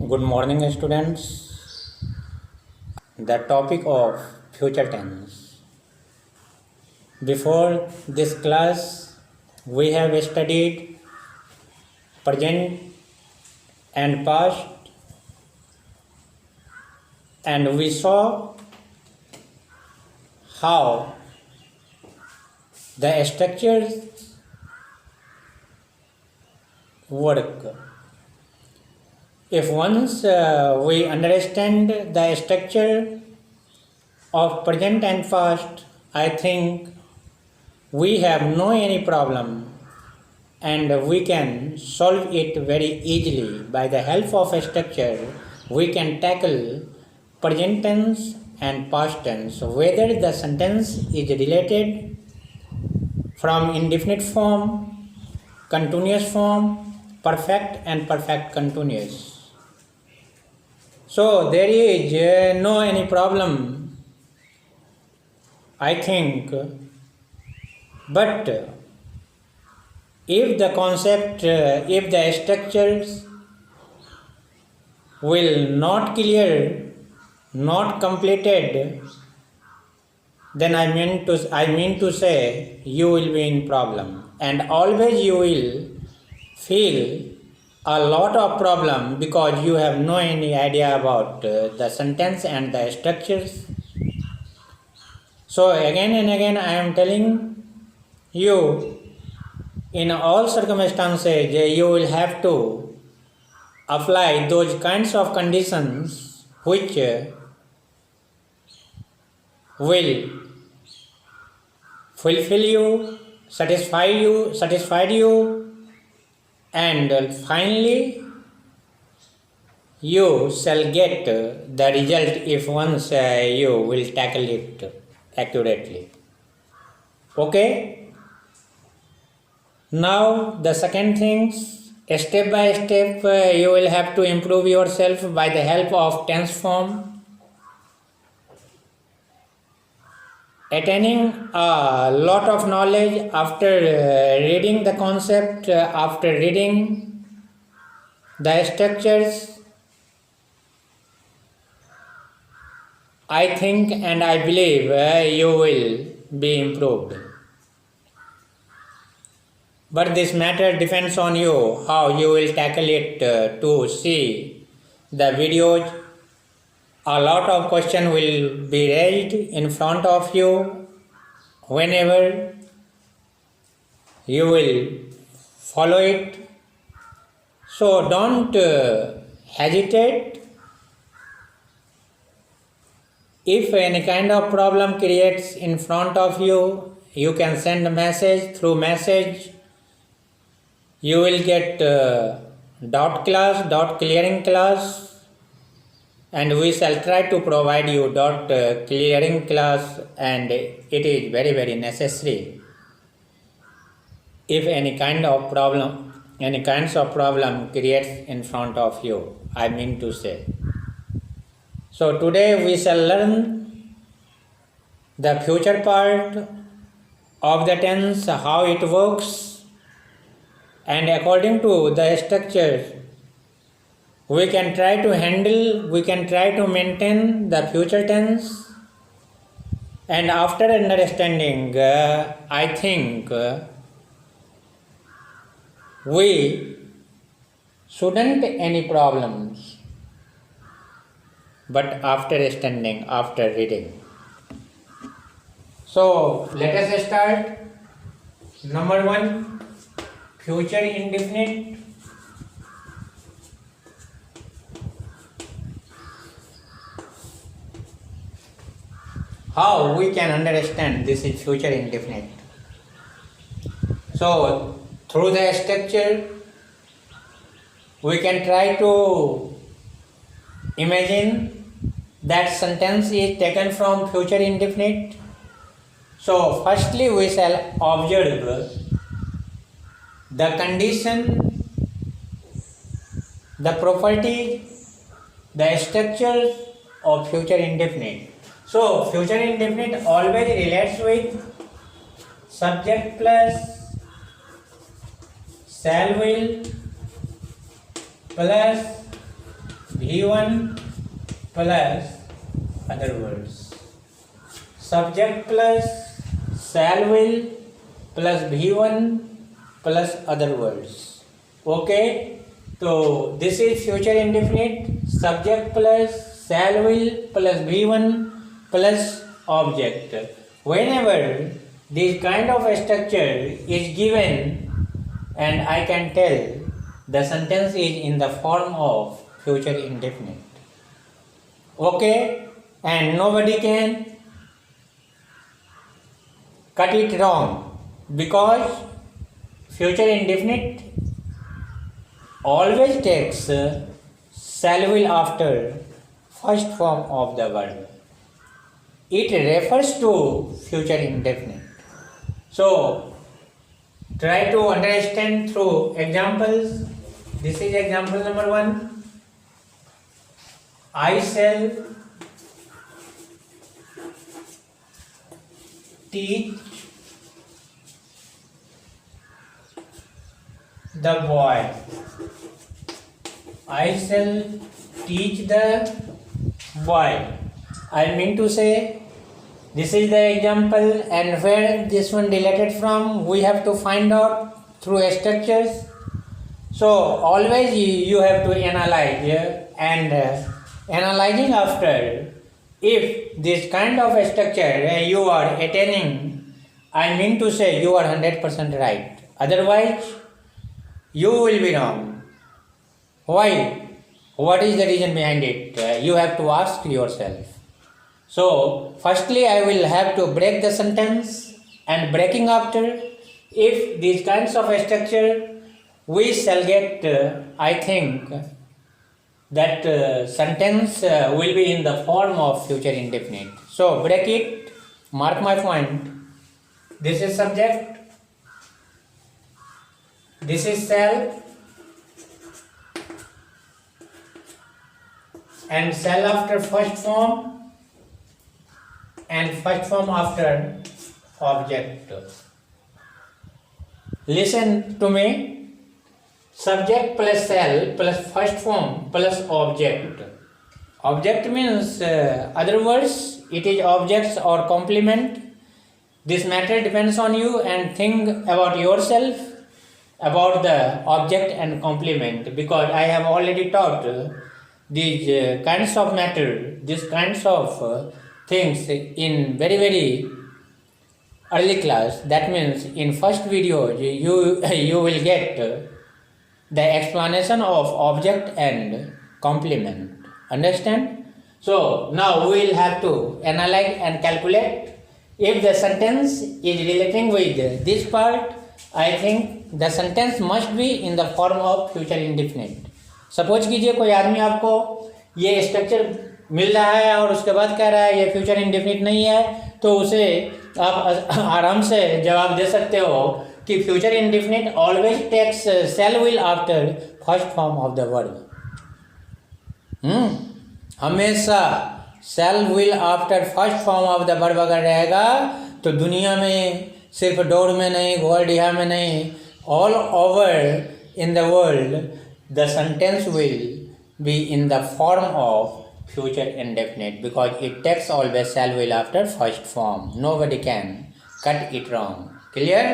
Good morning, students. The topic of future tense. Before this class, we have studied present and past, and we saw how the structures work. If once we understand the structure of present and past, I think we have no any problem and we can solve it very easily. By the help of a structure, we can tackle present tense and past tense, whether the sentence is related from indefinite form, continuous form, perfect and perfect continuous. So there is no any problem, I think, but if the concept, if the structures will not clear, not completed, then I mean to say you will be in problem, and always you will feel a lot of problem because you have no any idea about the sentence and the structures. So again and again I am telling you, in all circumstances you will have to apply those kinds of conditions which will fulfill you, satisfied you, and finally you shall get the result if once you will tackle it accurately. Okay? Now the second thing, step by step you will have to improve yourself by the help of tense form. Attaining a lot of knowledge after reading the concept, after reading the structures, I think and I believe you will be improved. But this matter depends on you, how you will tackle it. To see the videos, a lot of questions will be raised in front of you whenever you will follow it. So don't hesitate. If any kind of problem creates in front of you, you can send a message. Through message you will get dot clearing class, and we shall try to provide you dot clearing class, and it is very very necessary. If any kinds of problem creates in front of you, I mean to say. So today we shall learn the future part of the tense, how it works, and according to the structure we can try to maintain the future tense. And after understanding, I think we shouldn't any problems, but after understanding, after reading. So let us start. Number 1, future indefinite. How we can understand this is future indefinite? So through the structure we can try to imagine that sentence is taken from future indefinite. So firstly we shall observe the condition, the property, the structure of future indefinite. So future indefinite always relates with subject plus shall will plus V1 plus other words. Subject plus shall will plus V1 plus other words. Okay, so this is future indefinite. Subject plus shall will plus V1 plus object. Whenever this kind of a structure is given and I can tell the sentence is in the form of future indefinite. Okay, and nobody can cut it wrong because future indefinite always takes shall will after first form of the verb. It refers to future indefinite. So try to understand through examples. This is example number 1. I shall teach the boy. I shall teach the boy. I mean to say, this is the example, and where this one related from, we have to find out through structures. So always you have to analyze, and analyzing after, if this kind of a structure you are attaining, I mean to say you are 100% right. Otherwise, you will be wrong. Why? What is the reason behind it? You have to ask yourself. So, firstly, I will have to break the sentence, and breaking after, if these kinds of a structure, we shall get, I think, that sentence will be in the form of future indefinite. So, break it, mark my point. This is subject, this is shall, and shall after first form, and first form after object. Listen to me. Subject plus shall plus first form plus object. Object means, other words, it is objects or complement. This matter depends on you, and think about yourself about the object and complement, because I have already taught these kinds of matter, these kinds of things in very early class. That means in first video you will get the explanation of object and complement. Understand? So now we will have to analyze and calculate. If the sentence is relating with this part, I think the sentence must be in the form of future indefinite. Suppose कीजिए कोई आदमी आपको ये structure मिल रहा है और उसके बाद कह रहा है ये फ्यूचर इंडेफिनिट नहीं है, तो उसे आप आराम से जवाब दे सकते हो कि future indefinite always takes shall will after first form of the verb. हमेशा shall will after first form of the verb अगर रहेगा तो दुनिया में सिर्फ डोर में नहीं, गोल्डिया में नहीं, all over in the world the sentence will be in the form of future indefinite, because it takes always shall will after first form. Nobody can cut it wrong. Clear?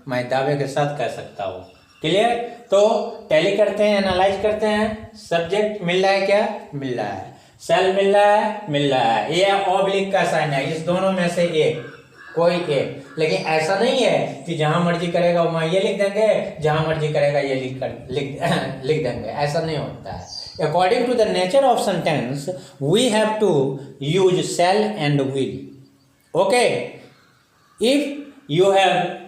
मैं दावे के साथ कह सकता हूँ. Clear? तो tally करते हैं, एनालाइज करते हैं. सब्जेक्ट मिल रहा है क्या? मिल रहा है. shall मिल रहा है? मिल रहा है. ये ऑब्लिक का साइन है, इस दोनों में से एक, कोई एक. लेकिन ऐसा नहीं है कि जहां मर्जी करेगा वहां ये लिख देंगे, जहां मर्जी करेगा ये लिख देंगे. ऐसा नहीं होता है. According to the nature of sentence, we have to use shall and will. Okay? If you have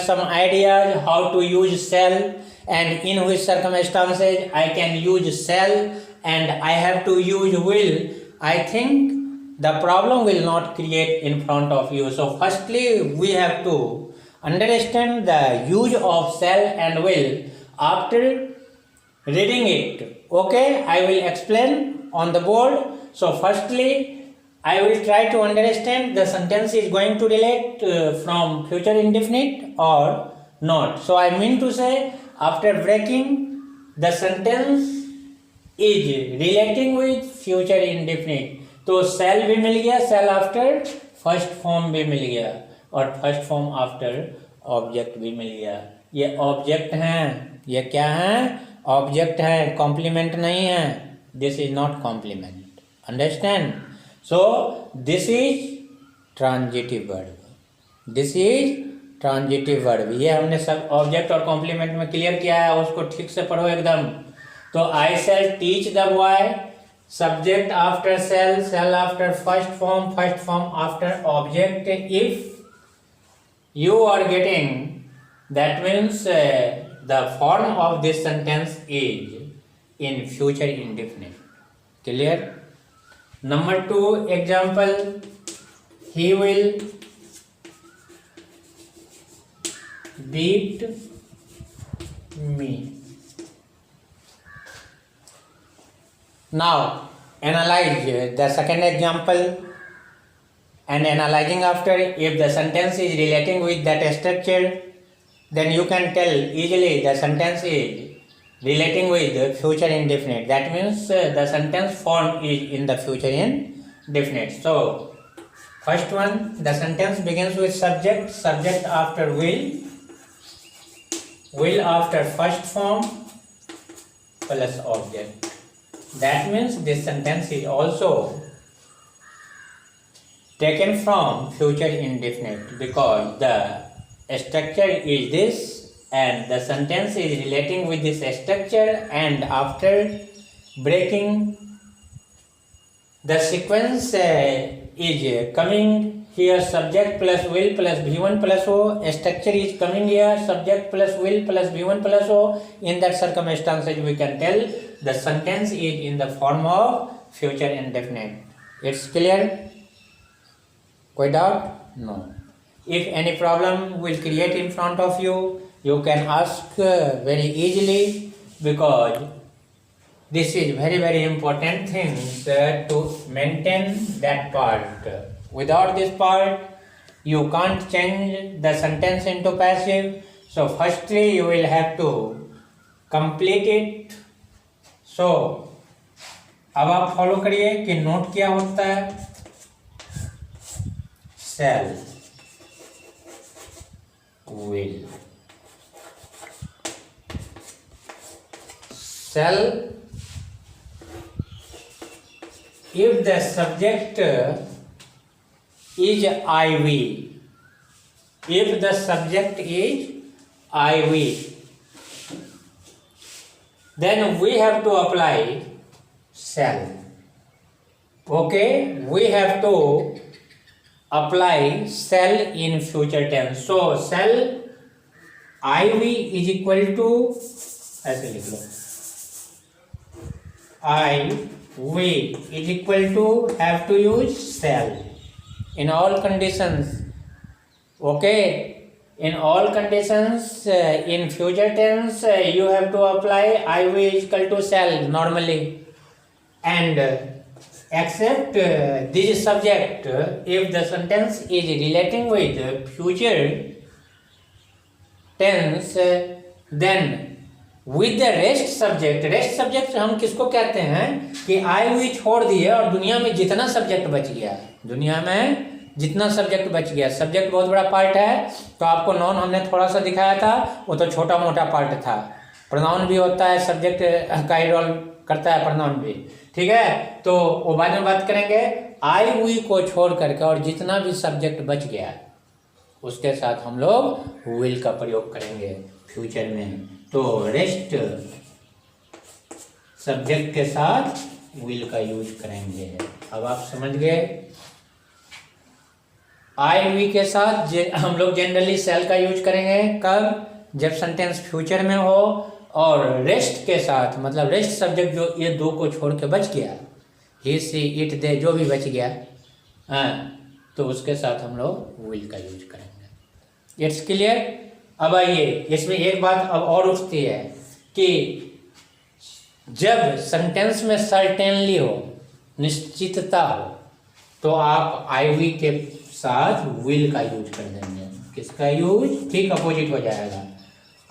some ideas how to use shall and in which circumstances I can use shall and I have to use will, I think the problem will not create in front of you. So firstly, we have to understand the use of shall and will after reading it. Okay, I will explain on the board. So firstly, I will try to understand the sentence is going to relate from future indefinite or not. So I mean to say, after breaking the sentence is relating with future indefinite, तो cell भी मिल गया, cell after first form भी मिल गया, और first form after object भी मिल गया। ये object हैं, ये क्या हैं? ऑब्जेक्ट है, कॉम्प्लीमेंट नहीं है। This is not complement, understand? So this is transitive verb, this is transitive verb. ये हमने सब ऑब्जेक्ट और कॉम्प्लीमेंट में क्लियर किया है, उसको ठीक से पढ़ो एकदम। तो I shall teach the boy, subject after shall, shall after first form after object. If you are getting, that means the form of this sentence is in future indefinite. Clear? Number 2 example, he will beat me. Now analyze the second example. And analyzing after, if the sentence is relating with that structure, then you can tell easily the sentence is relating with the future indefinite. That means the sentence form is in the future indefinite. So first one, the sentence begins with subject, subject after will after first form plus object. That means this sentence is also taken from future indefinite, because the structure is this and the sentence is relating with this structure, and after breaking the sequence is coming here, subject plus will plus V1 plus O, structure is coming here, subject plus will plus V1 plus O. In that circumstances we can tell the sentence is in the form of future indefinite. It's clear? कोई doubt? नो. If any problem will create in front of you, you can ask very easily, because this is very important thing to maintain that part. Without this part, you can't change the sentence into passive. So firstly you will have to complete it. So अब आप follow करिए कि note क्या होता है। Shall, will, shall if the subject is IV, if the subject is IV, then we have to apply shall. Okay, we have to apply shall in future tense. So shall IV is equal to, ऐसे लिख लो, IV is equal to, have to use shall in all conditions. Okay, in all conditions in future tense you have to apply IV is equal to shall normally, and except this subject, if the sentence is relating with future tense, then with the rest subject हम किसको कहते हैं कि आई हुई छोड़ दिए और दुनिया में जितना सब्जेक्ट बच गया, दुनिया में जितना सब्जेक्ट बच गया, सब्जेक्ट बहुत बड़ा पार्ट है। तो आपको नॉन हमने थोड़ा सा दिखाया था, वो तो छोटा मोटा पार्ट था। प्रोनाउन भी होता है, सब्जेक्ट का ही रोल करता है प्रोनाउन भी, ठीक है। तो वो बाद में बात करेंगे। आई हुई को छोड़ करके और जितना भी सब्जेक्ट बच गया उसके साथ हम लोग विल का प्रयोग करेंगे फ्यूचर में। तो रेस्ट सब्जेक्ट के साथ विल का यूज करेंगे। अब आप समझ गए। आई वी के साथ हम लोग जनरली सेल का यूज करेंगे कब? जब सेंटेंस फ्यूचर में हो। और रेस्ट के साथ मतलब रेस्ट सब्जेक्ट जो ये दो को छोड़ के बच गया, ही सी इट दे जो भी बच गया, तो उसके साथ हम लोग विल का यूज करेंगे। It's clear. अब आइए इसमें एक बात अब और उठती है कि जब सेंटेंस में सर्टेनली हो, निश्चितता हो, तो आप आई वी के साथ विल का यूज कर देंगे। किसका यूज? ठीक अपोजिट हो जाएगा।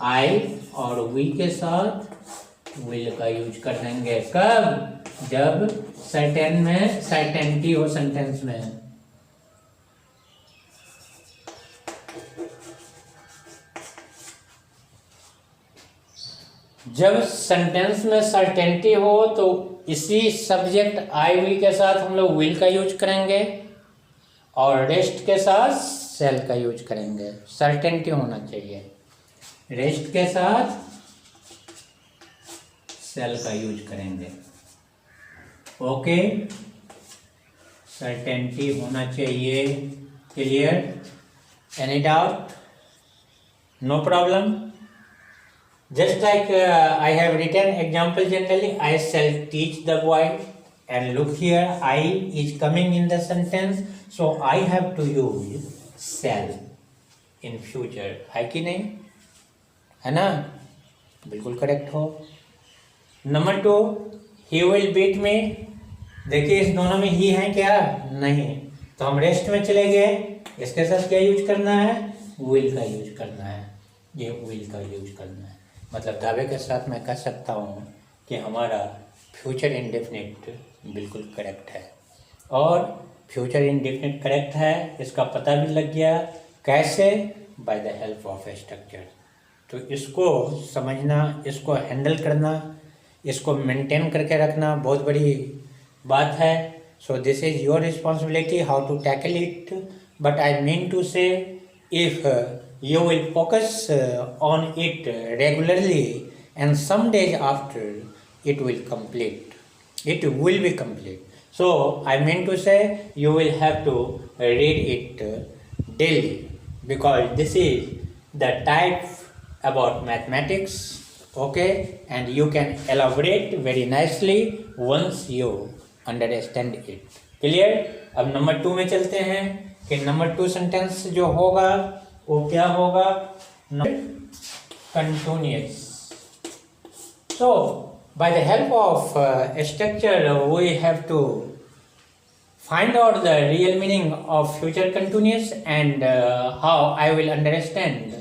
आई और वी के साथ विल का यूज कर देंगे। कब? जब सर्टेन में सर्टेनिटी हो सेंटेंस में। जब सेंटेंस में सर्टेनिटी हो तो इसी सब्जेक्ट आई विल के साथ हम लोग विल का यूज करेंगे और रेस्ट के साथ सेल का यूज करेंगे। सर्टेनिटी होना चाहिए, रेस्ट के साथ सेल का यूज करेंगे। ओके, सर्टेनिटी होना चाहिए। Clear? Any doubt? No problem? Just like I have written example generally, I shall teach the boy, and look here, I is coming in the sentence, so I have to use shall in future. है कि नहीं? है ना? बिल्कुल correct हो। Number 2, he will beat me। देखिए इस दोनों में ही है क्या? नहीं, तो हम रेस्ट में चले गए। इसके साथ क्या यूज करना है? will का यूज करना है। ये will का यूज करना है, मतलब दावे के साथ मैं कह सकता हूँ कि हमारा फ्यूचर इंडेफिनिट बिल्कुल करेक्ट है। और फ्यूचर इंडेफिनिट करेक्ट है, इसका पता भी लग गया। कैसे? By the help of structure. तो इसको समझना, इसको हैंडल करना, इसको मेंटेन करके रखना बहुत बड़ी बात है। So this is your responsibility how to tackle it, but I mean to say if you will focus on it regularly, and some days after it will complete. It will be complete. So I mean to say you will have to read it daily, because this is the type about mathematics. Okay, and you can elaborate very nicely once you understand it. Clear? अब number 2 में चलते हैं कि number 2 sentence जो होगा वो क्या होगा? Continuous. So by the help of structure we have to find out the real meaning of future continuous, and how I will understand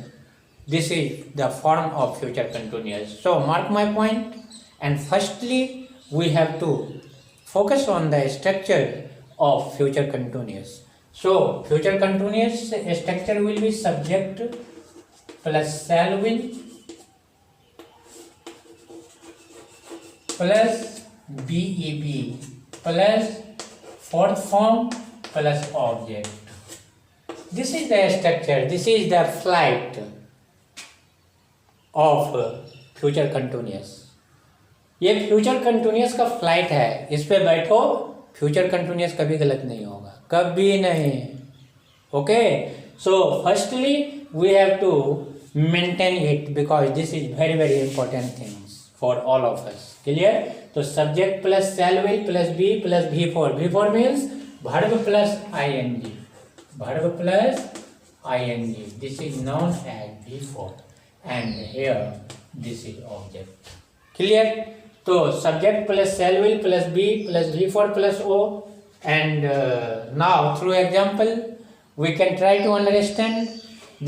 this is the form of future continuous. So mark my point, and firstly we have to focus on the structure of future continuous. So future continuous structure will be subject plus shall will plus BEP plus fourth form plus object. This is the structure, this is the flight of future continuous. ये future continuous का flight है, इस पे बैठो, future continuous कभी गलत नहीं होगा, कभी नहीं। Okay, so firstly we have to maintain it, because this is very very important things for all of us. Clear? तो subject plus shall will plus be plus V4। V4 means verb plus ing, verb plus ing, this is known as V4, and here this is object. Clear? तो subject plus shall will plus be plus V4 plus O, and now through example we can try to understand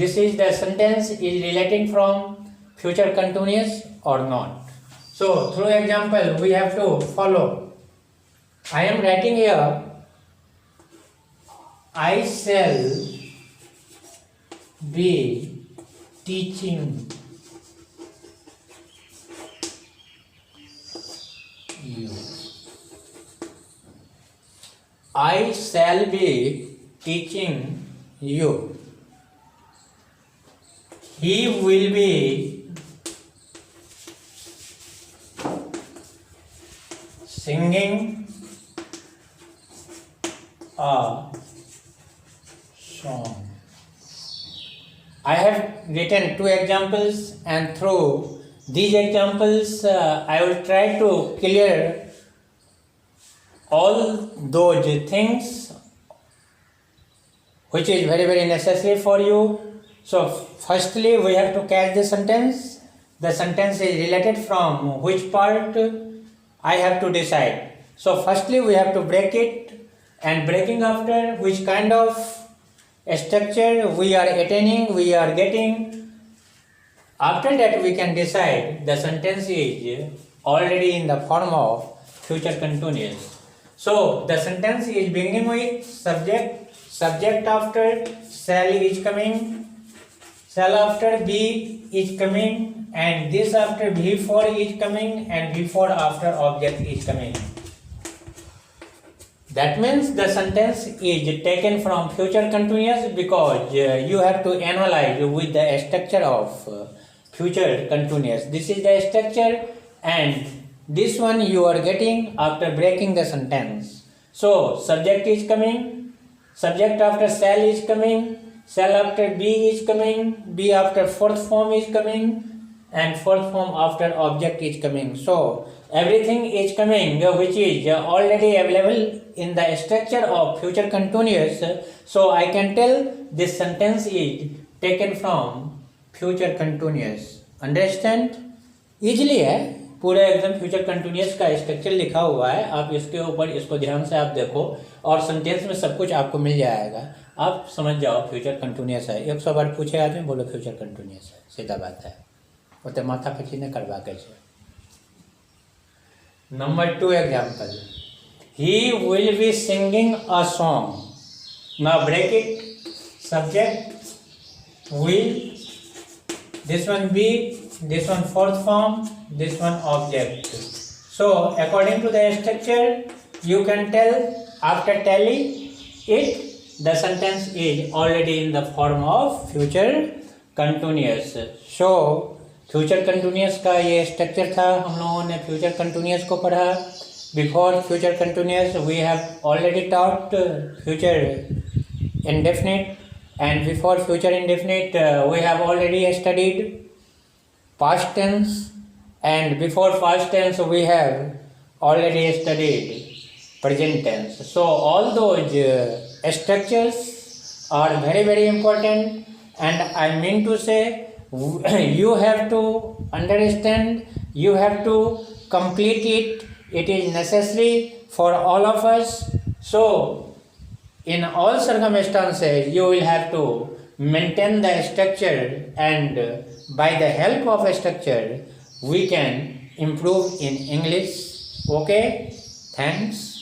this is the sentence is relating from future continuous or not. So through example we have to follow. I am writing here, I shall be teaching you. I shall be teaching you. He will be singing a song. I have written 2 examples, and through these examples I will try to clear all those things which is very very necessary for you. So firstly we have to catch the sentence. The sentence is related from which part I have to decide. So firstly we have to break it, and breaking after which kind of structure we are attaining, we are getting. After that we can decide the sentence is already in the form of future continuous. So the sentence is beginning with subject after shall is coming, shall after be is coming, and this after before is coming, and before after object is coming. That means the sentence is taken from future continuous because you have to analyze with the structure of future continuous. This is the structure, and this one you are getting after breaking the sentence. So subject is coming, subject after shall is coming, shall after be is coming, be after fourth form is coming, and fourth form after object is coming. So everything is coming which is already available in the structure of future continuous. So I can tell this sentence is taken from future continuous. Understand? Easily है, पूरा एकदम future continuous का structure लिखा हुआ है. आप इसके ऊपर इसको ध्यान से आप देखो और सेंटेंस में सब कुछ आपको मिल जाएगा. आप समझ जाओ फ्यूचर कंटिन्यूस है. 100 बार पूछे आदमी बोलो फ्यूचर कंटिन्यूस है, सीधा बात है. वो तो माथा पची ने करवा के छे. Number 2 example. He will be singing a song. Now break it. Subject, will, this one be, this one fourth form, this one object. So according to the structure, you can tell after telling it, the sentence is already in the form of future continuous. So future continuous का ये structure था. हम लोगों ने future continuous को पढ़ा. Before future continuous we have already taught future indefinite, and before future indefinite we have already studied past tense, and before past tense we have already studied present tense. So all those structures are very very important, and I mean to say you have to understand, you have to complete it. It is necessary for all of us. So in all circumstances you will have to maintain the structure, and by the help of a structure we can improve in English. Okay, thanks.